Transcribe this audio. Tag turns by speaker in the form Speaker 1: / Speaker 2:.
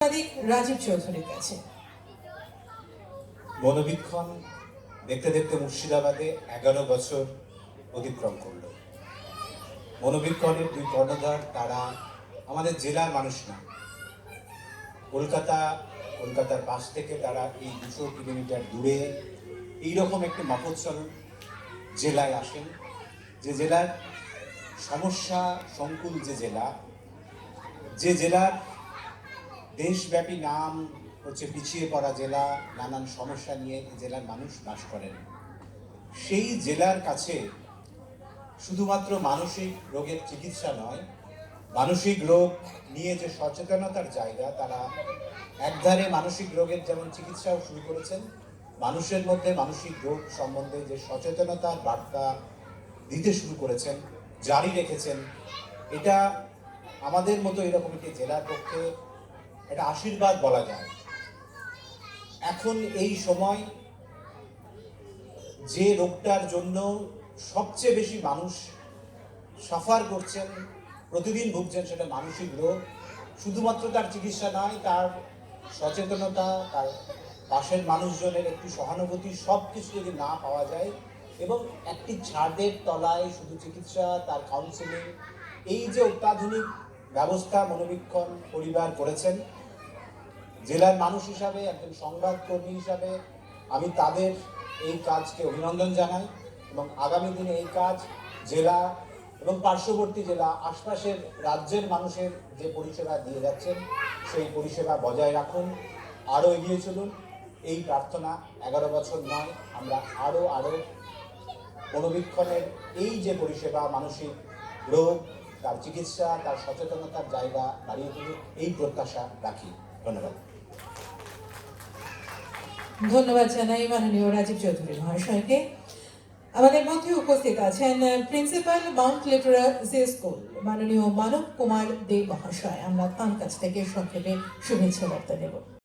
Speaker 1: রাজীব চৌধুরীর কাছে।
Speaker 2: মনোবীক্ষণ দেখতে দেখতে মুর্শিদাবাদে 11 বছর অতিক্রম করল। মনোবীক্ষণের দুই কর্ণধার তারা আমাদের জেলার মানুষ না, কলকাতার পাশ থেকে তারা এই 200 কিলোমিটার দূরে এইরকম একটি মফস্বল জেলায় আসেন, যে জেলার সমস্যা সংকুল, যে জেলার দেশব্যাপী নাম হচ্ছে পিছিয়ে পড়া জেলা, নানান সমস্যা নিয়ে জেলার মানুষ বাস করেন। সেই জেলার কাছে শুধুমাত্র মানসিক রোগের চিকিৎসা নয়, মানসিক রোগ নিয়ে যে সচেতনতার জায়গা, তারা একধারে মানসিক রোগের যেমন চিকিৎসাও শুরু করেছেন, মানুষের মধ্যে মানসিক রোগ সম্বন্ধে যে সচেতনতার বার্তা দিতে শুরু করেছেন, জারি রেখেছেন। এটা আমাদের মতো এরকম একটি জেলার পক্ষে এটা আশীর্বাদ বলা যায়। এখন এই সময় যে রোগটার জন্য সবচেয়ে বেশি মানুষ সাফার করছেন, প্রতিদিন ভুগছেন, সেটা মানসিক রোগ। শুধুমাত্র তার চিকিৎসা নয়, তার সচেতনতা, তার পাশের মানুষজনের একটু সহানুভূতি, সব কিছু যদি না পাওয়া যায় এবং একটি ছাদের তলায় শুধু চিকিৎসা, তার কাউন্সিলিং, এই যে অত্যাধুনিক ব্যবস্থা মনোবীক্ষণ পরিবার করেছেন, জেলার মানুষ হিসাবে, একজন সংবাদকর্মী হিসাবে আমি তাদের এই কাজকে অভিনন্দন জানাই এবং আগামী দিনে এই কাজ জেলা এবং পার্শ্ববর্তী জেলা, আশপাশের রাজ্যের মানুষের যে পরিষেবা দিয়ে যাচ্ছেন, সেই পরিষেবা বজায় রাখুন, আরও এগিয়ে চলুন, এই প্রার্থনা। 11 বছর নয়, আমরা আরও মনোবীক্ষণের এই যে পরিষেবা, মানসিক রোগ, তার চিকিৎসা, তার সচেতনতার জায়গা বাড়িয়ে তুলুন, এই প্রত্যাশা রাখি। ধন্যবাদ।
Speaker 1: ধন্যবাদ জানাই মাননীয় রাজীব চৌধুরী মহাশয়কে। আমাদের মধ্যে উপস্থিত আছেন প্রিন্সিপাল মাউন্ট লিটারেসি স্কুল মাননীয় মানব কুমার দে মহাশয়। আমরা তার কাছ থেকে সংক্ষেপে শুভেচ্ছা বার্তা নেব।